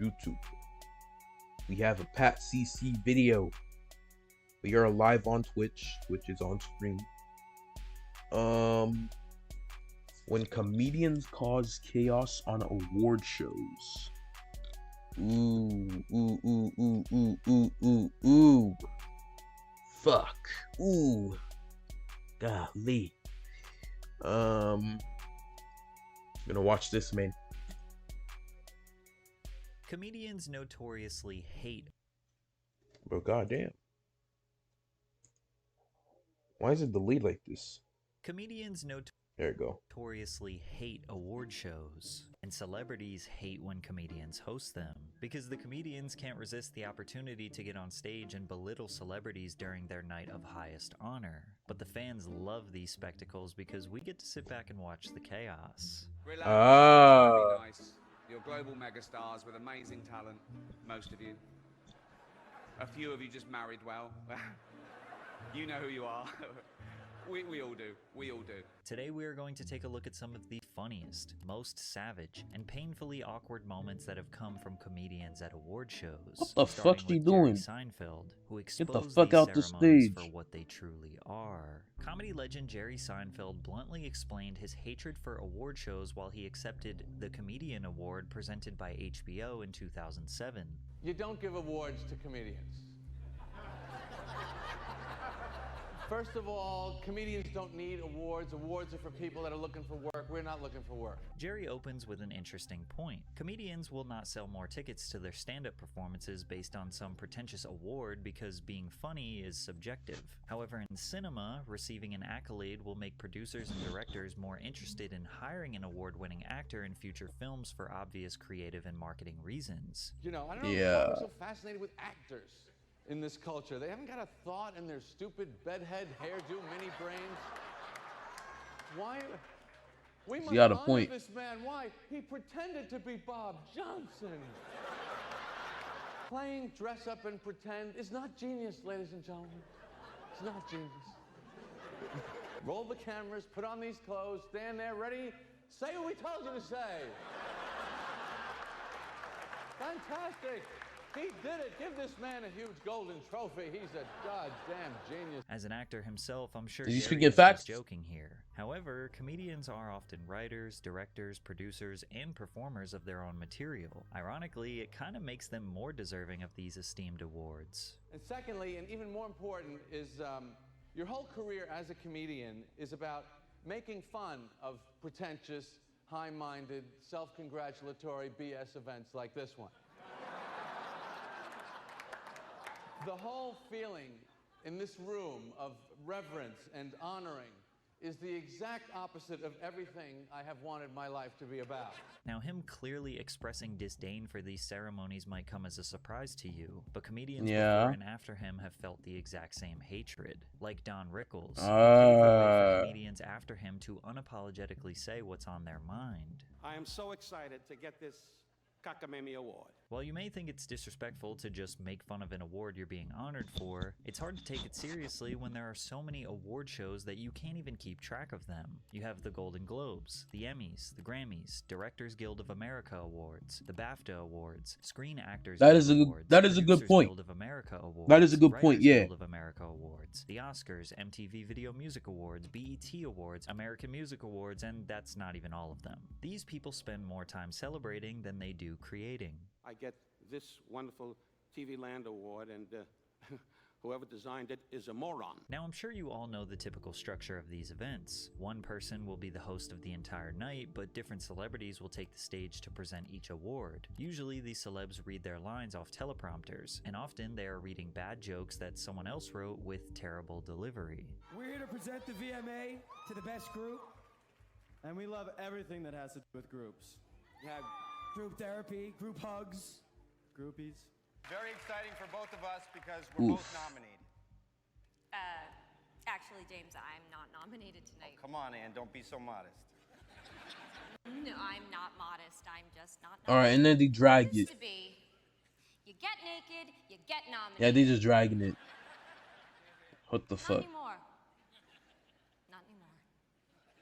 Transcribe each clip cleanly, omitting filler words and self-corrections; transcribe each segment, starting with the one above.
YouTube. We have a Pat CC video. We are live on Twitch. Twitch is on screen. When comedians cause chaos on award shows. Ooh. Fuck. Ooh. Golly. Gonna watch this, man. Comedians notoriously hate. Bro, goddamn. Why is it delayed like this? Comedians There you go. notoriously hate award shows, and celebrities hate when comedians host them, because the comedians can't resist the opportunity to get on stage and belittle celebrities during their night of highest honor. But the fans love these spectacles because we get to sit back and watch the chaos. Relax. Be nice. You're global megastars with amazing talent, most of you. A few of you just married well. You know who you are. We all do. We all do. Today we are going to take a look at some of the funniest, most savage, and painfully awkward moments that have come from comedians at award shows. What the fuck's she doing? Seinfeld, who Get the exposed fuck these out the ceremonies stage. for what they truly are. Comedy legend Jerry Seinfeld bluntly explained his hatred for award shows while he accepted the Comedian Award presented by HBO in 2007. You don't give awards to comedians. First of all, comedians don't need awards. Awards are for people that are looking for work. We're not looking for work. Jerry opens with an interesting point. Comedians will not sell more tickets to their stand-up performances based on some pretentious award because being funny is subjective. However, in cinema, receiving an accolade will make producers and directors more interested in hiring an award-winning actor in future films for obvious creative and marketing reasons. You know, I don't know why we're so fascinated with actors in this culture. They haven't got a thought in their stupid bedhead hairdo mini brains. Why? We must got a honor point. This man. Why? He pretended to be Bob Johnson. Playing dress up and pretend is not genius, ladies and gentlemen. It's not genius. Roll the cameras, put on these clothes, stand there, ready, say what we told you to say. Fantastic. He did it. Give this man a huge golden trophy. He's a goddamn genius. As an actor himself, I'm sure Is he Jerry speaking is facts? just joking here. However, comedians are often writers, directors, producers, and performers of their own material. Ironically, it kind of makes them more deserving of these esteemed awards. And secondly, and even more important, is your whole career as a comedian is about making fun of pretentious, high-minded, self-congratulatory BS events like this one. The whole feeling in this room of reverence and honoring is the exact opposite of everything I have wanted my life to be about. Now, him clearly expressing disdain for these ceremonies might come as a surprise to you, but comedians before and after him have felt the exact same hatred. Like Don Rickles, who paved the way for comedians after him to unapologetically say what's on their mind. I am so excited to get this Cockamamie Award. While you may think it's disrespectful to just make fun of an award you're being honored for, it's hard to take it seriously when there are so many award shows that you can't even keep track of them. You have the Golden Globes, the Emmys, the Grammys, Directors Guild of America Awards, the BAFTA Awards, Screen Actors Guild Awards, that is a good Producers point. Guild of America Awards, That is a good point, Writers yeah. Guild of America Awards, the Oscars, MTV Video Music Awards, BET Awards, American Music Awards, and that's not even all of them. These people spend more time celebrating than they do creating. I get this wonderful TV Land Award, and whoever designed it is a moron. Now, I'm sure you all know the typical structure of these events. One person will be the host of the entire night, but different celebrities will take the stage to present each award. Usually, these celebs read their lines off teleprompters, and often they are reading bad jokes that someone else wrote with terrible delivery. We're here to present the VMA to the best group, and we love everything that has to do with groups. We have group therapy, group hugs, groupies. Very exciting for both of us because we're both nominated. Actually, James, I'm not nominated tonight. Oh, come on, Ann, don't be so modest. No, I'm not modest. I'm just not nominated. Alright, and then they drag it. Used to be. You get naked, you get nominated. Yeah, they just dragging it. What the Not fuck? anymore. Not anymore.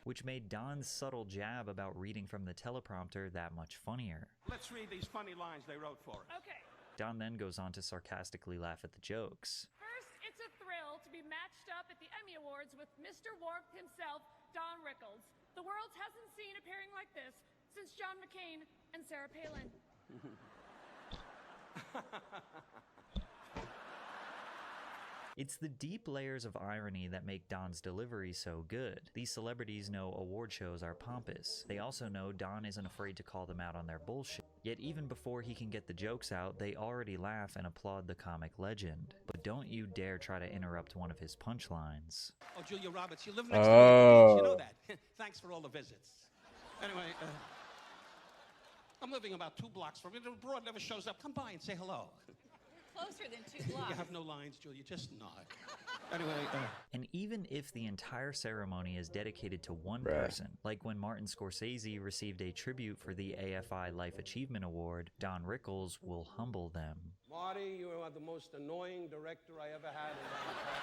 which made Don's subtle jab about reading from the teleprompter that much funnier. Let's read these funny lines they wrote for us. Okay. Don then goes on to sarcastically laugh at the jokes. First, it's a thrill to be matched up at the Emmy Awards with Mr. Warmth himself, Don Rickles. The world hasn't seen a pairing like this since John McCain and Sarah Palin. It's the deep layers of irony that make Don's delivery so good. These celebrities know award shows are pompous. They also know Don isn't afraid to call them out on their bullshit. Yet even before he can get the jokes out, they already laugh and applaud the comic legend. But don't you dare try to interrupt one of his punchlines. Oh, Julia Roberts, you live next to me at the beach. You know that. Thanks for all the visits. Anyway, I'm living about 2 blocks from you. The broad never shows up. Come by and say hello. Closer than 2 blocks. You have no lines, Julia. Just nod. Anyway, And even if the entire ceremony is dedicated to one person, like when Martin Scorsese received a tribute for the AFI Life Achievement Award, Don Rickles will humble them. Marty, you are the most annoying director I ever had in my life.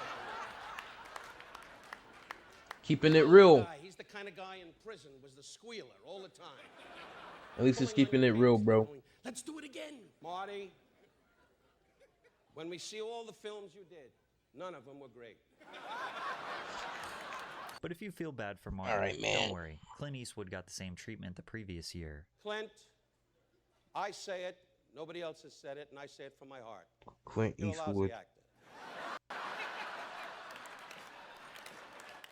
Keeping it real. He's the kind of guy in prison was the squealer all the time. At least he's keeping it real, bro. Let's do it again, Marty. When we see all the films you did, none of them were great. But if you feel bad for Martin, right, man. don't worry. Clint Eastwood got the same treatment the previous year. Clint, I say it, nobody else has said it, and I say it from my heart. Clint You're a Eastwood. lousy actor.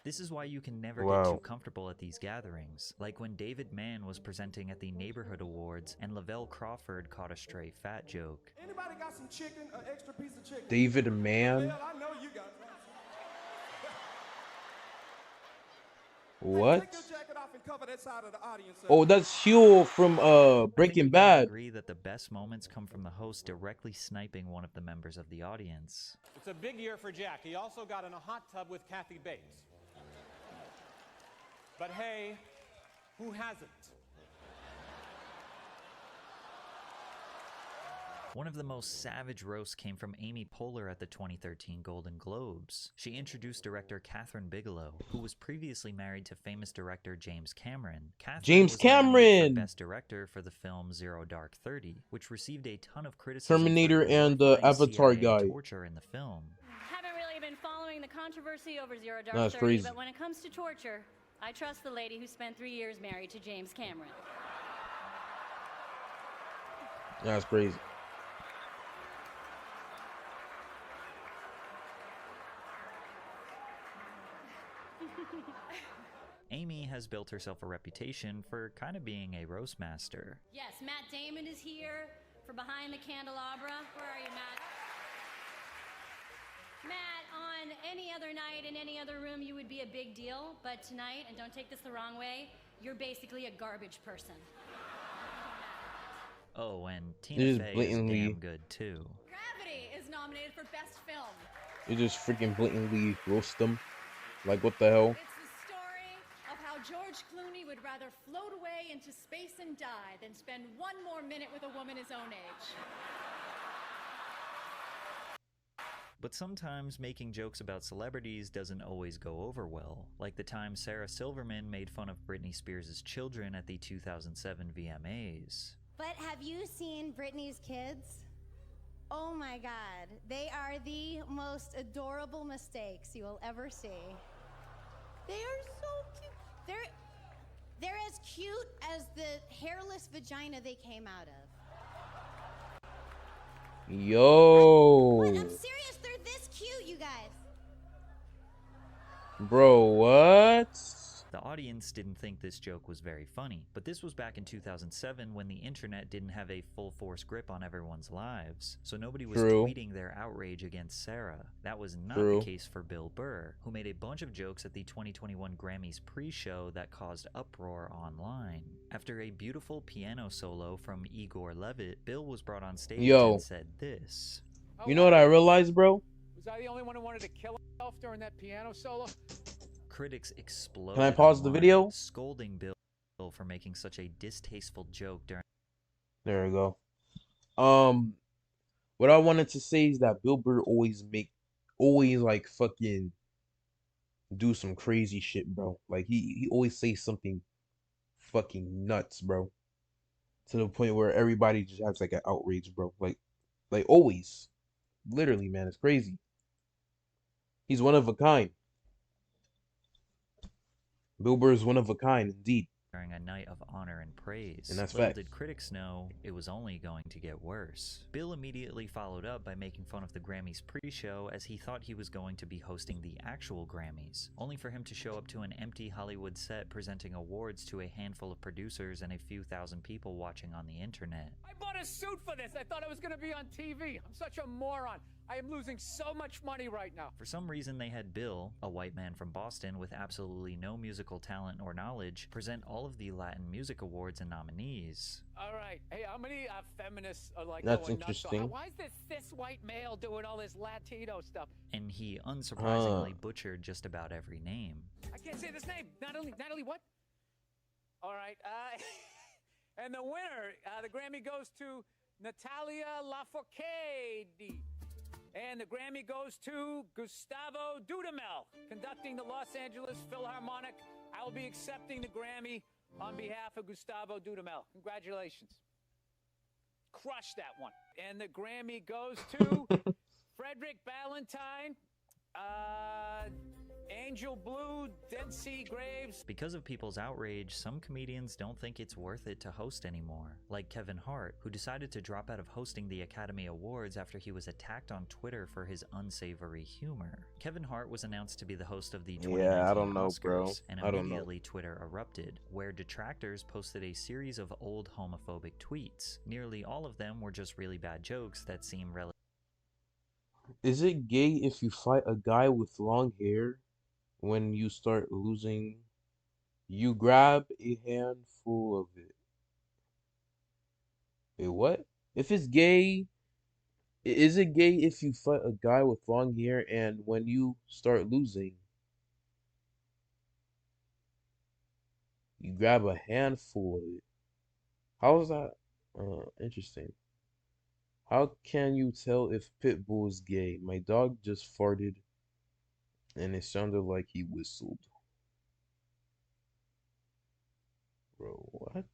This is why you can never Wow. get too comfortable at these gatherings. Like when David Mann was presenting at the Neighborhood Awards and Lavelle Crawford caught a stray fat joke. Anybody got some chicken, an extra piece of chicken? David Mann. Hell, I know you got What? Take your jacket off and cover that side of the audience. Oh, that's Huel from Breaking I Bad. agree that the best moments come from the host directly sniping one of the members of the audience. It's a big year for Jack. He also got in a hot tub with Kathy Bates. But hey, who hasn't? One of the most savage roasts came from Amy Poehler at the 2013 Golden Globes. She introduced director Catherine Bigelow, who was previously married to famous director James Cameron. Catherine James was nominated Cameron! for Best Director for the film Zero Dark 30, which received a ton of criticism Terminator for and the glorifying Avatar CIA guy. torture in the film. Haven't really been following the controversy over Zero Dark That's 30, crazy. but when it comes to torture, I trust the lady who spent 3 years married to James Cameron. That's crazy. Amy has built herself a reputation for kind of being a roast master. Yes, Matt Damon is here for Behind the Candelabra. Where are you, Matt? Matt, on any other night in any other room, you would be a big deal, but tonight, and don't take this the wrong way, you're basically a garbage person. Oh, and It Tina is Fey is blatantly- damn good too. Gravity is nominated for Best Film. You just freaking blatantly roast them. Like, what the hell? It's the story of how George Clooney would rather float away into space and die than spend one more minute with a woman his own age. But sometimes making jokes about celebrities doesn't always go over well, like the time Sarah Silverman made fun of Britney Spears' children at the 2007 VMAs. But have you seen Britney's kids? Oh my God, they are the most adorable mistakes you will ever see. They are so cute. They're as cute as the hairless vagina they came out of. Yo. What? I'm serious, they're this cute, you guys. Bro, what? The audience didn't think this joke was very funny, but this was back in 2007 when the internet didn't have a full-force grip on everyone's lives, so nobody was True. tweeting their outrage against Sarah. That was not True. the case for Bill Burr, who made a bunch of jokes at the 2021 Grammys pre-show that caused uproar online. After a beautiful piano solo from Igor Levit, Bill was brought on stage Yo. and said this. You know what I realized, bro? Was I the only one who wanted to kill himself during that piano solo? Critics exploded. Can I pause the online, video? scolding Bill for making such a distasteful joke during. There we go. What I wanted to say is that Bill Burr always like fucking do some crazy shit, bro. Like he always says something fucking nuts, bro. To the point where everybody just acts like an outrage, bro. Like always. Literally, man, it's crazy. He's one of a kind. Bill Burr is one of a kind, indeed. During a night of honor and praise. And that's Little facts. did critics know it was only going to get worse. Bill immediately followed up by making fun of the Grammys pre-show as he thought he was going to be hosting the actual Grammys, only for him to show up to an empty Hollywood set presenting awards to a handful of producers and a few thousand people watching on the internet. I bought a suit for this. I thought I was going to be on TV. I'm such a moron. I am losing so much money right now. For some reason, they had Bill, a white man from Boston with absolutely no musical talent or knowledge, present all of the Latin Music Awards and nominees. All right. Hey, how many feminists are like That's going nuts? interesting. Why is this cis white male doing all this Latino stuff? And he unsurprisingly butchered just about every name. I can't say this name. Natalie what? All right. And the winner, the Grammy goes to Natalia Lafourcade. And the Grammy goes to Gustavo Dudamel, conducting the Los Angeles Philharmonic. I will be accepting the Grammy on behalf of Gustavo Dudamel. Congratulations. Crush that one. And the Grammy goes to Frederick Ballantyne, Angel Blue, Dead Sea Graves. Because of people's outrage, some comedians don't think it's worth it to host anymore, like Kevin Hart, who decided to drop out of hosting the Academy Awards after he was attacked on Twitter for his unsavory humor. Kevin Hart was announced to be the host of the 2019 I don't know, Oscars, bro. and I don't know. immediately Twitter erupted, where detractors posted a series of old homophobic tweets. Nearly all of them were just really bad jokes that seem relatively. Is it gay if you fight a guy with long hair? When you start losing, you grab a handful of it. Wait, what? If it's gay, is it gay if you fight a guy with long hair and when you start losing, you grab a handful of it? How is that? Interesting. How can you tell if Pitbull is gay? My dog just farted and it sounded like he whistled. Bro, what?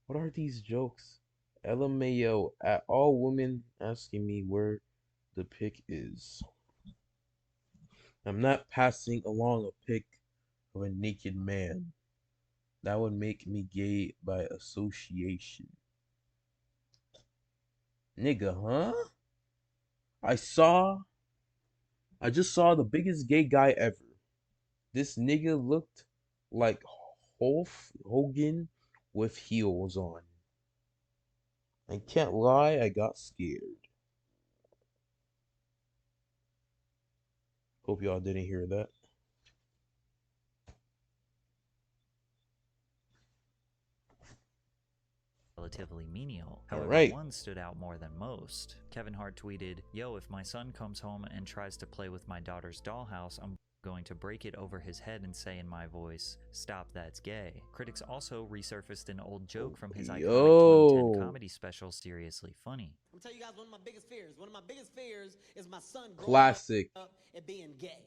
What are these jokes? LMAO, at all women asking me where the pic is. I'm not passing along a pic of a naked man. That would make me gay by association. Nigga, huh? I just saw the biggest gay guy ever. This nigga looked like Hogan with heels on. I can't lie, I got scared. Hope y'all didn't hear that. Relatively menial. However, Alright. one stood out more than most. Kevin Hart tweeted, "Yo, if my son comes home and tries to play with my daughter's dollhouse, I'm going to break it over his head and say in my voice, 'Stop, that's gay.'" Critics also resurfaced an old joke from his iconic 2010 comedy special, Seriously Funny. I'm gonna tell you guys one of my biggest fears. One of my biggest fears is my son growing Classic. up and being gay.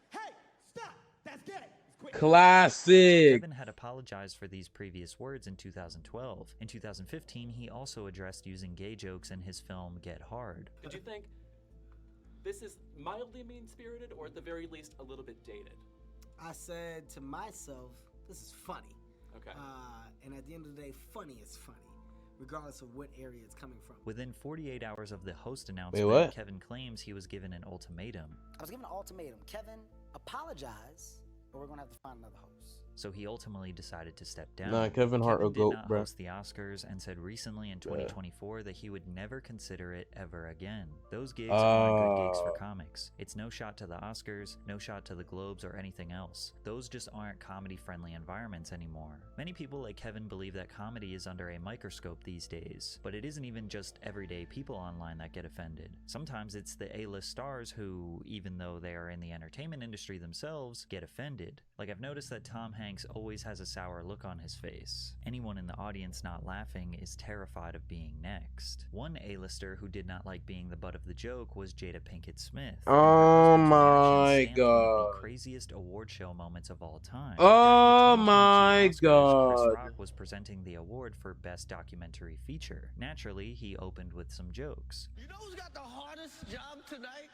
Hey, stop! That's gay! Classic. Kevin had apologized for these previous words in 2012. In 2015, he also addressed using gay jokes in his film Get Hard. Did you think this is mildly mean-spirited or at the very least a little bit dated? I said to myself, this is funny. Okay. And at the end of the day, funny is funny, regardless of what area it's coming from. Within 48 hours of the host announcement, what? Kevin claims he was given an ultimatum. I was given an ultimatum. Kevin, apologize, or we're going to have to find another host. So he ultimately decided to step down. Nah, Kevin Hart a did goat, not bruh. host the Oscars and said recently in 2024 that he would never consider it ever again. Those gigs aren't good gigs for comics. It's no shot to the Oscars, no shot to the Globes or anything else. Those just aren't comedy-friendly environments anymore. Many people like Kevin believe that comedy is under a microscope these days, but it isn't even just everyday people online that get offended. Sometimes it's the A-list stars who, even though they are in the entertainment industry themselves, get offended. Like I've noticed that Tom Hanks always has a sour look on his face. Anyone in the audience not laughing is terrified of being next. One A-lister who did not like being the butt of the joke was Jada Pinkett Smith. Oh And her husband's my reaction stamped one of the god. craziest award show moments of all time. Oh During the 2022 my Oscars, Chris god. Rock was presenting the award for Best Documentary Feature. Naturally, he opened with some jokes. You know who's got the hardest job tonight?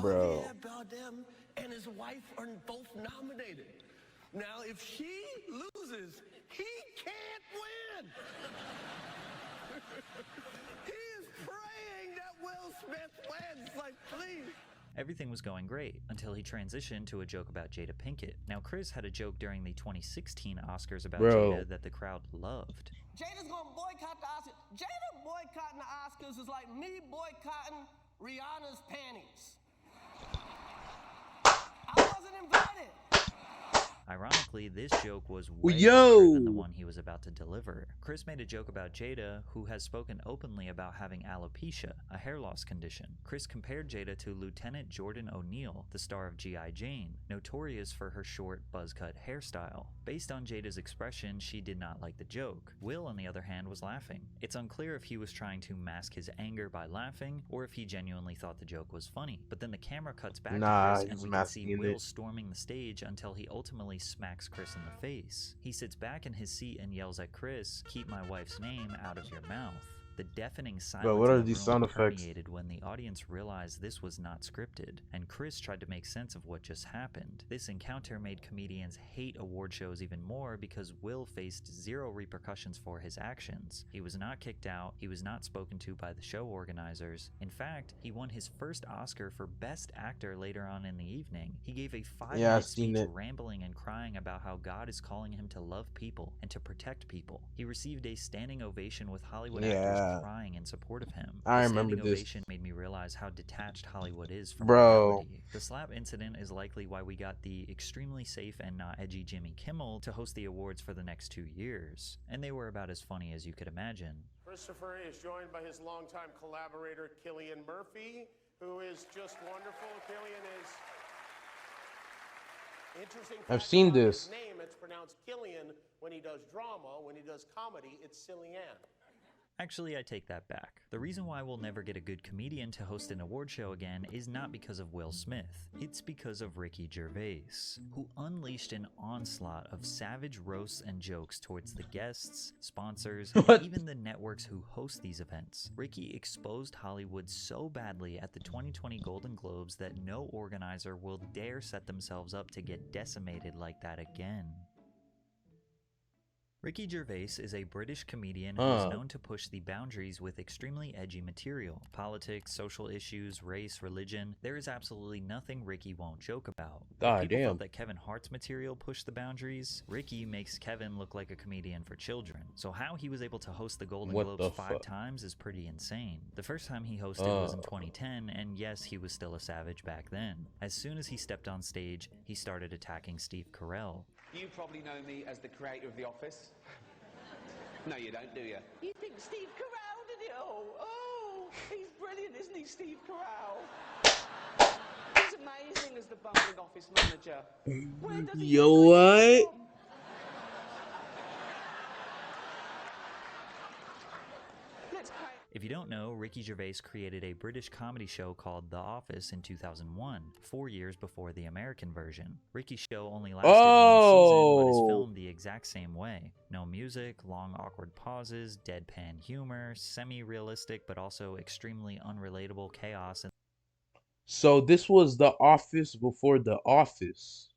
Bro. Javier Bardem and his wife are both nominated. Now, if she loses, he can't win. He is praying that Will Smith wins. Like, please. Everything was going great until he transitioned to a joke about Jada Pinkett. Now, Chris had a joke during the 2016 Oscars about Bro. Jada that the crowd loved. Jada's gonna boycott the Oscars. Jada boycotting the Oscars is like me boycotting Rihanna's panties. I wasn't invited. Ironically, this joke was way Yo! harsher than the one he was about to deliver. Chris made a joke about Jada, who has spoken openly about having alopecia, a hair loss condition. Chris compared Jada to Lieutenant Jordan O'Neill, the star of G.I. Jane, notorious for her short, buzz-cut hairstyle. Based on Jada's expression, she did not like the joke. Will, on the other hand, was laughing. It's unclear if he was trying to mask his anger by laughing, or if he genuinely thought the joke was funny. But then the camera cuts back Nah, to Chris, and he's we can see masking Will it. storming the stage until he ultimately smacks Chris in the face. He sits back in his seat and yells at Chris, "Keep my wife's name out of your mouth." The deafening silence what are in the these room sound effects? permeated when the audience realized this was not scripted, and Chris tried to make sense of what just happened. This encounter made comedians hate award shows even more because Will faced zero repercussions for his actions. He was not kicked out, he was not spoken to by the show organizers. In fact, he won his first Oscar for Best Actor later on in the evening. He gave a 5-minute seen speech it. rambling and crying about how God is calling him to love people and to protect people. He received a standing ovation with Hollywood actors crying in support of him. I The remember standing this. ovation made me realize how detached Hollywood is from Bro. reality. The slap incident is likely why we got the extremely safe and not edgy Jimmy Kimmel to host the awards for the next 2 years. And they were about as funny as you could imagine. Christopher is joined by his longtime collaborator, Killian Murphy, who is just wonderful. Killian is interesting. I've seen fact about this. His name, it's pronounced Killian when he does drama. When he does comedy, it's Cillian. Actually, I take that back. The reason why we'll never get a good comedian to host an award show again is not because of Will Smith. It's because of Ricky Gervais, who unleashed an onslaught of savage roasts and jokes towards the guests, sponsors, and even the networks who host these events. Ricky exposed Hollywood so badly at the 2020 Golden Globes that no organizer will dare set themselves up to get decimated like that again. Ricky Gervais is a British comedian who is known to push the boundaries with extremely edgy material. Politics, social issues, race, religion. There is absolutely nothing Ricky won't joke about. God People damn. thought that Kevin Hart's material pushed the boundaries. Ricky makes Kevin look like a comedian for children. So how he was able to host the Golden What Globes the 5 fuck? times is pretty insane. The first time he hosted was in 2010, and yes, he was still a savage back then. As soon as he stepped on stage, he started attacking Steve Carell. You probably know me as the creator of The Office. No, you don't, do you? You think Steve Carell did it all? Oh, he's brilliant, isn't he, Steve Carell? He's amazing as the bumbling office manager. Where does he Yo, what? Let's pray. If you don't know, Ricky Gervais created a British comedy show called The Office in 2001, 4 years before the American version. Ricky's show only lasted 1 season, but is filmed the exact same way. No music, long awkward pauses, deadpan humor, semi-realistic but also extremely unrelatable chaos. So this was The Office before The Office.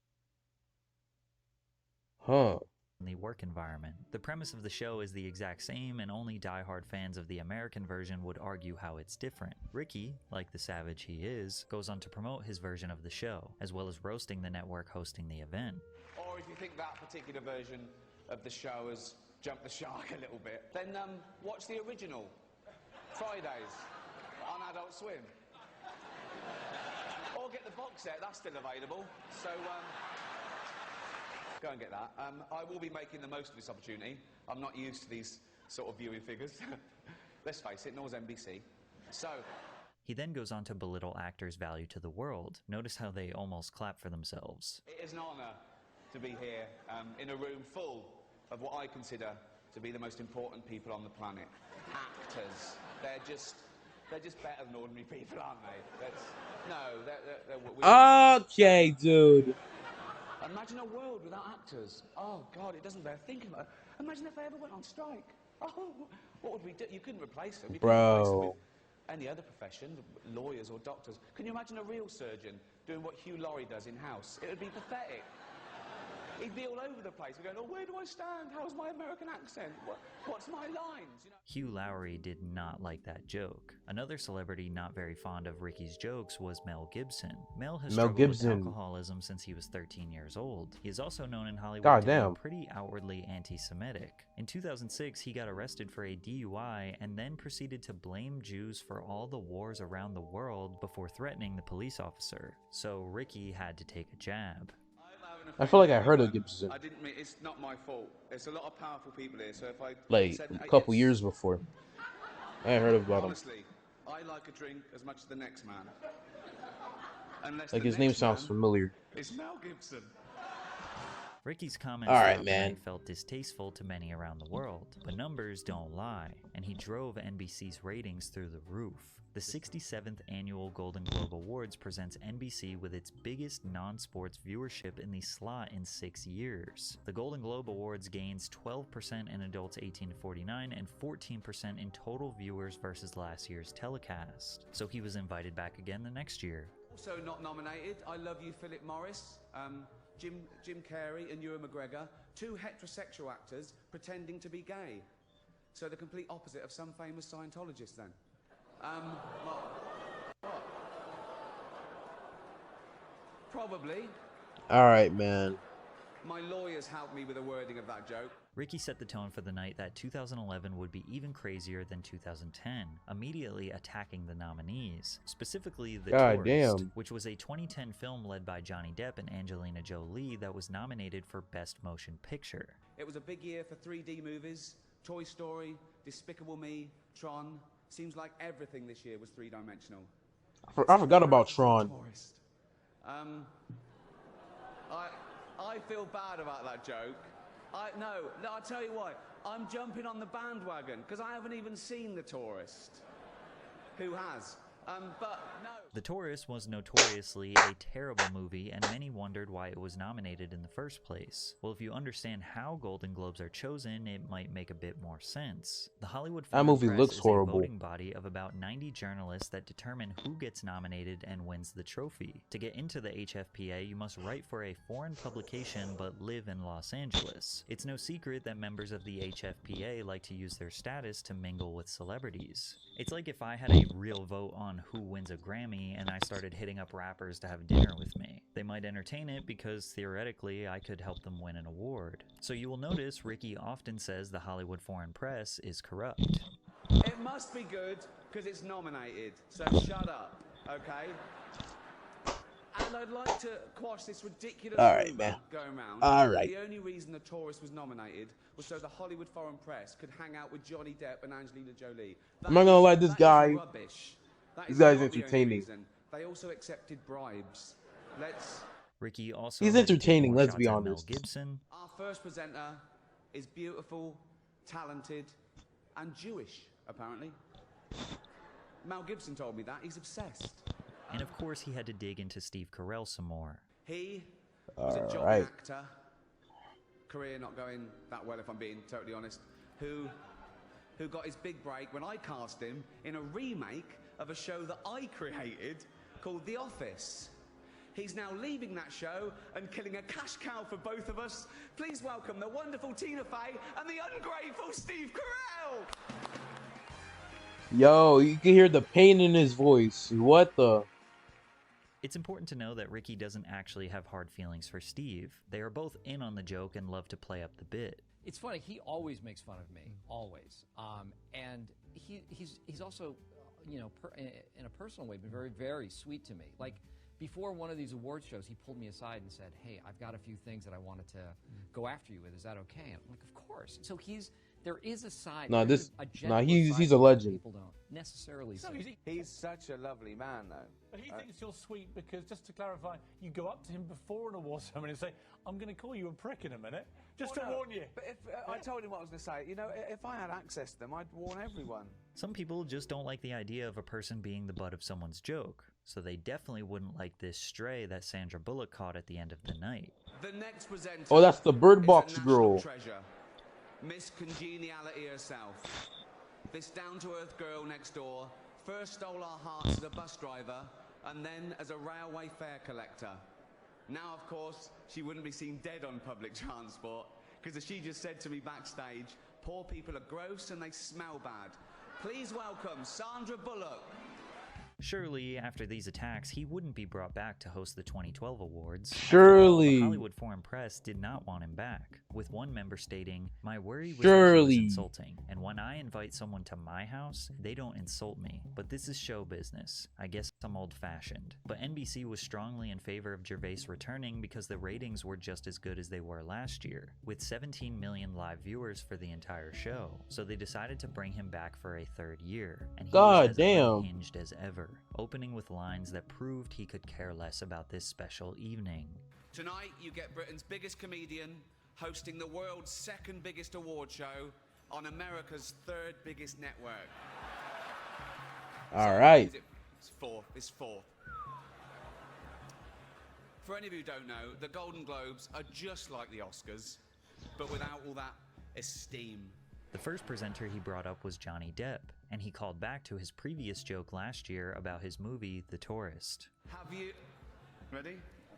Huh. In the work environment. The premise of the show is the exact same, and only diehard fans of the American version would argue how it's different. Ricky, like the savage he is, goes on to promote his version of the show, as well as roasting the network hosting the event. Or if you think that particular version of the show has jumped the shark a little bit, then watch the original. Fridays on Adult Swim. Or get the box set, that's still available. So, go and get that. I will be making the most of this opportunity. I'm not used to these sort of viewing figures. Let's face it, nor is NBC. So... He then goes on to belittle actors' value to the world. Notice how they almost clap for themselves. It is an honour to be here in a room full of what I consider to be the most important people on the planet. Actors. They're just better than ordinary people, aren't they? Okay, dude. Imagine a world without actors. Oh, God, it doesn't bear thinking about it. Imagine if they ever went on strike. Oh, what would we do? You couldn't replace them. You couldn't replace them with any other profession, lawyers or doctors. Can you imagine a real surgeon doing what Hugh Laurie does in-house? It would be pathetic. He'd be all over the place. We're going, oh, where do I stand? How's my American accent? What's my lines? You know? Hugh Laurie did not like that joke. Another celebrity not very fond of Ricky's jokes was Mel Gibson. Mel has struggled with alcoholism since he was 13 years old. He is also known in Hollywood to be pretty outwardly anti-Semitic. In 2006, he got arrested for a DUI and then proceeded to blame Jews for all the wars around the world before threatening the police officer. So Ricky had to take a jab. I feel like I heard of Gibson. I didn't mean, it's not my fault. There's a lot of powerful people here, so if I like said, a couple years before. I heard about him. Honestly, I like a drink as much as the next man. Unless like his name sounds familiar. It's Mel Gibson. Ricky's comments throughout the night felt distasteful to many around the world, but numbers don't lie, and he drove NBC's ratings through the roof. The 67th Annual Golden Globe Awards presents NBC with its biggest non-sports viewership in the slot in 6 years. The Golden Globe Awards gains 12% in adults 18 to 49 and 14% in total viewers versus last year's telecast. So he was invited back again the next year. Also not nominated, I Love You, Philip Morris, Jim Carrey and Ewan McGregor, two heterosexual actors pretending to be gay. So the complete opposite of some famous Scientologists then. What? Probably. Alright, man. My lawyers helped me with the wording of that joke. Ricky set the tone for the night that 2011 would be even crazier than 2010, immediately attacking the nominees, specifically The Tourist, which was a 2010 film led by Johnny Depp and Angelina Jolie that was nominated for Best Motion Picture. It was a big year for 3D movies, Toy Story, Despicable Me, Tron. Seems like everything this year was three-dimensional. I forgot about Tron. I feel bad about that joke. No, I'll tell you what. I'm jumping on the bandwagon because I haven't even seen The Tourist. Who has? But no. The Tourist was notoriously a terrible movie, and many wondered why it was nominated in the first place. Well, if you understand how Golden Globes are chosen, it might make a bit more sense. The Hollywood Foreign Press is a voting body of about 90 journalists that determine who gets nominated and wins the trophy. To get into the HFPA, you must write for a foreign publication but live in Los Angeles. It's no secret that members of the HFPA like to use their status to mingle with celebrities. It's like if I had a real vote on who wins a Grammy and I started hitting up rappers to have dinner with me. They might entertain it because theoretically I could help them win an award. So you will notice Ricky often says the Hollywood Foreign Press is corrupt. It must be good because it's nominated, so shut up, okay? And I'd like to quash this ridiculous rumor going around. The only reason The Tourist was nominated was so the Hollywood Foreign Press could hang out with Johnny Depp and Angelina Jolie. I'm not gonna lie, this guy. Rubbish. This guy's entertaining. They also accepted bribes. Ricky also he's entertaining, let's be honest. Mel Gibson. Our first presenter is beautiful, talented, and Jewish, apparently. Mel Gibson told me that. He's obsessed. And of course he had to dig into Steve Carell some more. He was a job actor. Career not going that well, if I'm being totally honest. Who got his big break when I cast him in a remake of a show that I created called The Office. He's now leaving that show and killing a cash cow for both of us. Please welcome the wonderful Tina Fey and the ungrateful Steve Carell! Yo, you can hear the pain in his voice. What the? It's important to know that Ricky doesn't actually have hard feelings for Steve. They are both in on the joke and love to play up the bit. It's funny, he always makes fun of me, always. And he's also, you know, in a personal way, been very, very sweet to me. Like, before one of these award shows, he pulled me aside and said, hey, I've got a few things that I wanted to go after you with. Is that okay? And I'm like, of course. So he's There is a side. Nah, there's this a nah, gentler he's side a to him that legend. people don't necessarily see. He's such a lovely man, though. But he thinks you're sweet because, just to clarify, you go up to him before an award ceremony and say, I'm going to call you a prick in a minute, just to warn you. But if I told him what I was going to say, you know, if I had access to them, I'd warn everyone. Some people just don't like the idea of a person being the butt of someone's joke, so they definitely wouldn't like this stray that Sandra Bullock caught at the end of the night. The next presenter. Oh, that's the Bird is Box a national girl. treasure, Miss Congeniality herself. This down-to-earth girl next door first stole our hearts as a bus driver and then as a railway fare collector. Now, of course, she wouldn't be seen dead on public transport, because as she just said to me backstage, poor people are gross and they smell bad. Please welcome Sandra Bullock. Surely, after these attacks, he wouldn't be brought back to host the 2012 awards. Surely. The Hollywood Foreign Press did not want him back, with one member stating, "My worry was that Surely. he was insulting, and when I invite someone to my house, they don't insult me. But this is show business. I guess I'm old-fashioned." But NBC was strongly in favor of Gervais returning because the ratings were just as good as they were last year, with 17 million live viewers for the entire show. So they decided to bring him back for a third year, and he was as unhinged as ever, opening with lines that proved he could care less about this special evening. Tonight, you get Britain's biggest comedian hosting the world's second biggest award show on America's third biggest network. All right. It's fourth. It's fourth. For any of you who don't know, the Golden Globes are just like the Oscars, but without all that esteem. The first presenter he brought up was Johnny Depp, and he called back to his previous joke last year about his movie, The Tourist. Have you... Ready?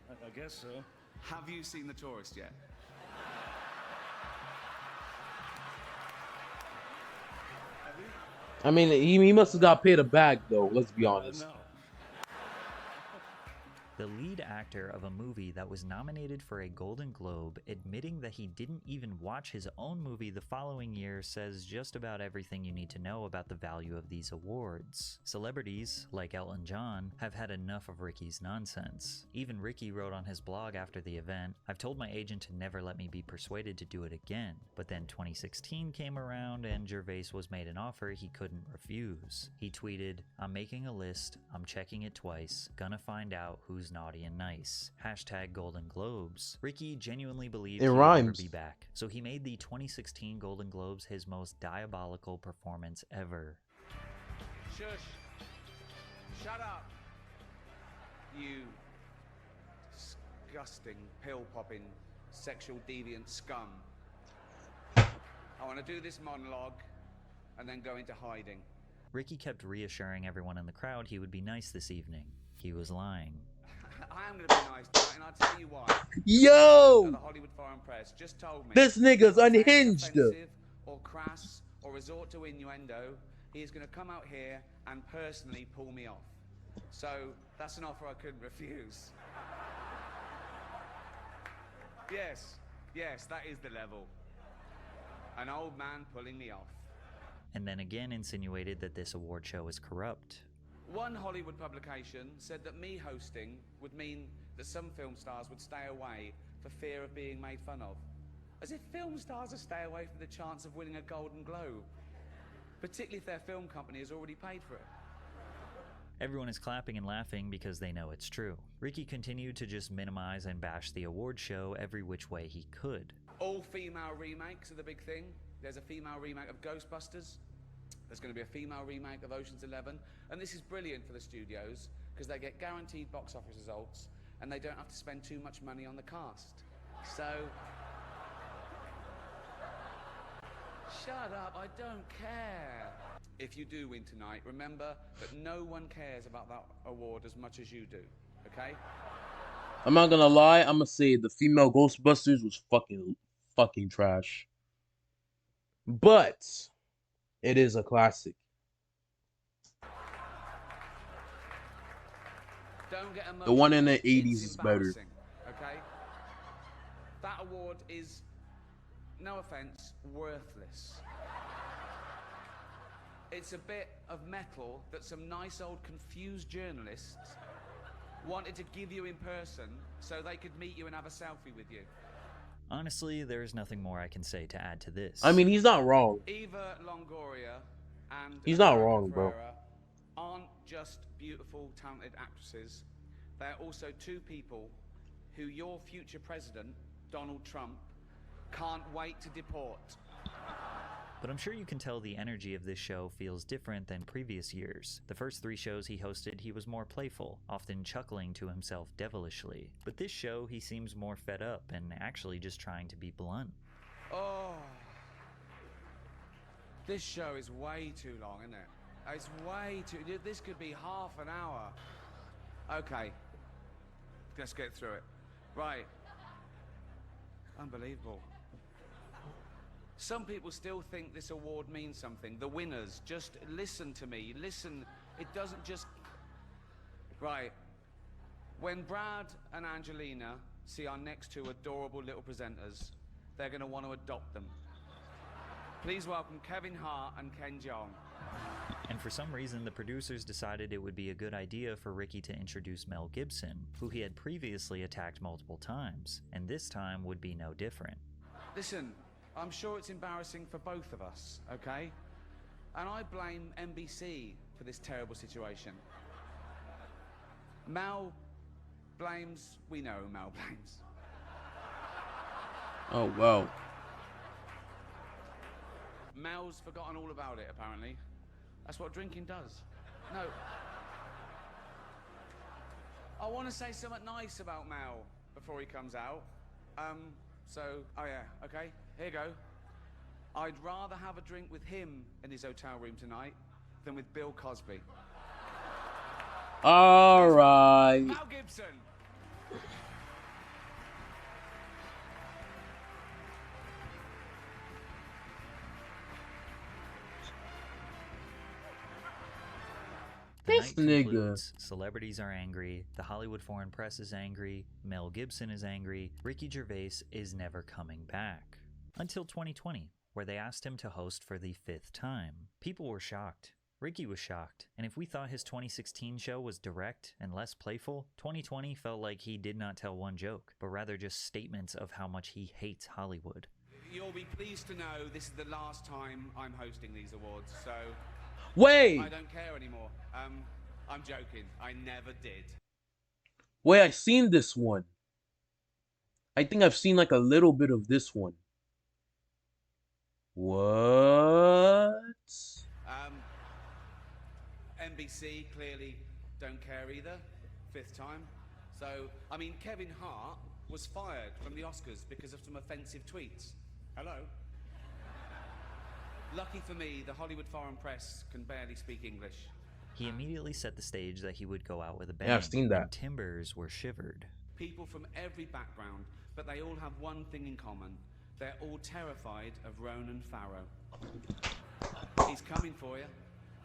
I guess so. Have you seen The Tourist yet? I mean, he must have got paid a bag though. Let's be honest. No. The lead actor of a movie that was nominated for a Golden Globe, admitting that he didn't even watch his own movie the following year, says just about everything you need to know about the value of these awards. Celebrities, like Elton John, have had enough of Ricky's nonsense. Even Ricky wrote on his blog after the event, "I've told my agent to never let me be persuaded to do it again, but then 2016 came around and Gervais was made an offer he couldn't refuse." He tweeted, "I'm making a list, I'm checking it twice, gonna find out who's naughty and nice. Hashtag Golden Globes." Ricky genuinely believed It he would never rhymes. be back, so he made the 2016 Golden Globes his most diabolical performance ever. Shush. Shut up. You disgusting, pill-popping, sexual deviant scum. I want to do this monologue and then go into hiding. Ricky kept reassuring everyone in the crowd he would be nice this evening. He was lying. I am going to be nice tonight, and I'll tell you why. Yo! The Hollywood Foreign Press just told me This nigga's if I say it's unhinged. offensive or crass or resort to innuendo, he is going to come out here and personally pull me off. So that's an offer I couldn't refuse. Yes, that is the level. An old man pulling me off. And then again insinuated that this award show is corrupt. One Hollywood publication said that me hosting would mean that some film stars would stay away for fear of being made fun of. As if film stars would stay away from the chance of winning a Golden Globe, particularly if their film company has already paid for it. Everyone is clapping and laughing because they know it's true. Ricky continued to just minimize and bash the award show every which way he could. All female remakes are the big thing. There's a female remake of Ghostbusters. There's going to be a female remake of Ocean's 11. And this is brilliant for the studios because they get guaranteed box office results and they don't have to spend too much money on the cast. So... Shut up, I don't care. If you do win tonight, remember that no one cares about that award as much as you do, okay? I'm not gonna lie. I'm gonna say the female Ghostbusters was fucking trash. But it is a classic. Don't get emotional. The one in the It's 80s is better. embarrassing, okay? That award is, no offense, worthless. It's a bit of metal that some nice old confused journalists wanted to give you in person so they could meet you and have a selfie with you. Honestly, there is nothing more I can say to add to this. I mean, he's not wrong. Eva Longoria and He's not America wrong, bro. Ferrera aren't just beautiful, talented actresses. They're also two people who your future president, Donald Trump, can't wait to deport. But I'm sure you can tell the energy of this show feels different than previous years. The first 3 shows he hosted, he was more playful, often chuckling to himself devilishly. But this show, he seems more fed up and actually just trying to be blunt. Oh, this show is way too long, isn't it? It's way too... This could be half an hour. Okay, let's get through it. Right. Unbelievable. Some people still think this award means something. The winners, just listen to me. Listen, it doesn't just... Right. When Brad and Angelina see our next 2 adorable little presenters, they're going to want to adopt them. Please welcome Kevin Hart and Ken Jeong. And for some reason, the producers decided it would be a good idea for Ricky to introduce Mel Gibson, who he had previously attacked multiple times, and this time would be no different. Listen, I'm sure it's embarrassing for both of us, okay? And I blame NBC for this terrible situation. Mel blames... We know who Mel blames. Oh, wow. Mel's forgotten all about it, apparently. That's what drinking does. No. I want to say something nice about Mel before he comes out. Oh yeah, okay, here you go. I'd rather have a drink with him in his hotel room tonight than with Bill Cosby. All right. Mel Gibson. This nigga. Celebrities are angry, the Hollywood foreign press is angry, Mel Gibson is angry, Ricky Gervais is never coming back. Until 2020, where they asked him to host for the 5th time. People were shocked. Ricky was shocked, and if we thought his 2016 show was direct and less playful, 2020 felt like he did not tell one joke, but rather just statements of how much he hates Hollywood. You'll be pleased to know this is the last time I'm hosting these awards, so... Wait! I don't care anymore. I'm joking. I never did. Wait, I've seen this one. I think I've seen like a little bit of this one. What? NBC clearly don't care either. 5th time. So, I mean, Kevin Hart was fired from the Oscars because of some offensive tweets. Hello? Lucky for me, the Hollywood foreign press can barely speak English. He immediately set the stage that he would go out with a bang, Yeah, I've seen that. and timbers were shivered. People from every background, but they all have one thing in common. They're all terrified of Ronan Farrow. He's coming for you.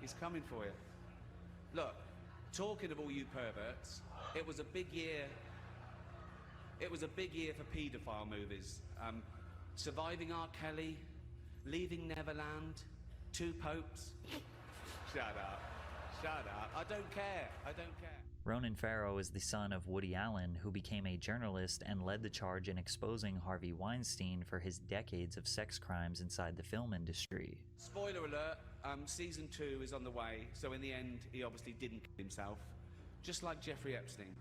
He's coming for you. Look, talking of all you perverts, it was a big year. It was a big year for paedophile movies. Surviving R. Kelly, Leaving Neverland, 2 Popes. Shut up. Shut up. I don't care. I don't care. Ronan Farrow is the son of Woody Allen, who became a journalist and led the charge in exposing Harvey Weinstein for his decades of sex crimes inside the film industry. Spoiler alert, season 2 is on the way, so in the end, he obviously didn't kill himself. Just like Jeffrey Epstein.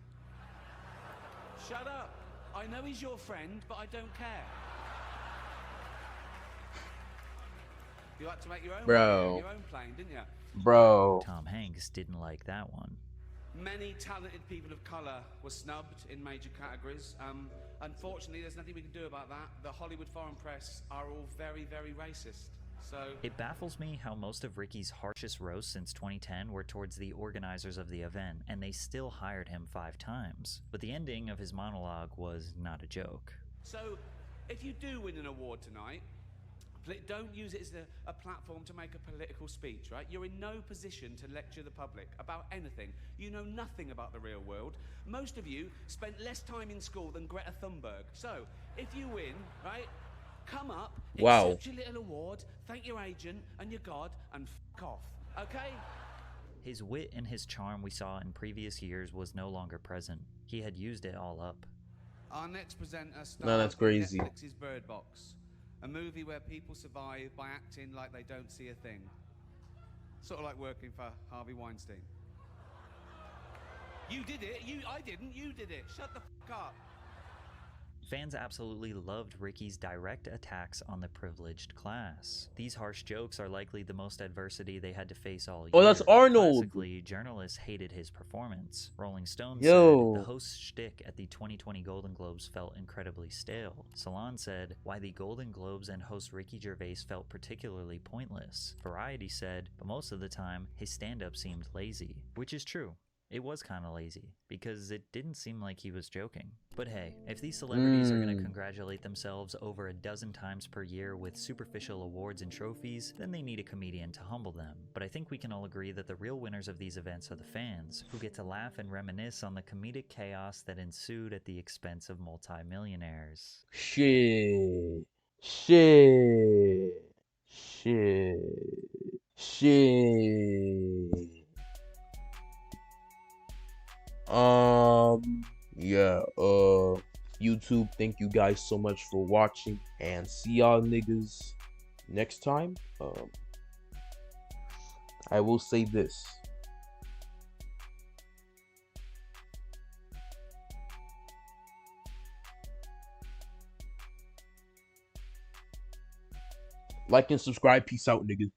Shut up. I know he's your friend, but I don't care. You had to make your own your own plane, didn't you? Bro. Tom Hanks didn't like that one. Many talented people of colour were snubbed in major categories. Unfortunately, there's nothing we can do about that. The Hollywood foreign press are all very, very racist. So it baffles me how most of Ricky's harshest roasts since 2010 were towards the organizers of the event, and they still hired him 5 times. But the ending of his monologue was not a joke. So, if you do win an award tonight, don't use it as a platform to make a political speech, right? You're in no position to lecture the public about anything. You know nothing about the real world. Most of you spent less time in school than Greta Thunberg. So, if you win, right, come up, accept your little award, thank your agent and your God, and f*** off, okay? His wit and his charm we saw in previous years was no longer present. He had used it all up. Our next presenter No, stars that's in crazy. Netflix's Bird Box, a movie where people survive by acting like they don't see a thing. Sort of like working for Harvey Weinstein. You did it. I didn't. You did it. Shut the fuck up. Fans absolutely loved Ricky's direct attacks on the privileged class. These harsh jokes are likely the most adversity they had to face all year. Oh, that's Arnold. Classically, journalists hated his performance. Rolling Stone Yo. said the host's shtick at the 2020 Golden Globes felt incredibly stale. Salon said why the Golden Globes and host Ricky Gervais felt particularly pointless. Variety said, but most of the time, his stand-up seemed lazy. Which is true. It was kind of lazy, because it didn't seem like he was joking. But hey, if these celebrities are going to congratulate themselves over a dozen times per year with superficial awards and trophies, then they need a comedian to humble them. But I think we can all agree that the real winners of these events are the fans, who get to laugh and reminisce on the comedic chaos that ensued at the expense of multimillionaires. Shit. Yeah, YouTube, thank you guys so much for watching, and see y'all niggas next time. I will say this. Like and subscribe. Peace out, niggas.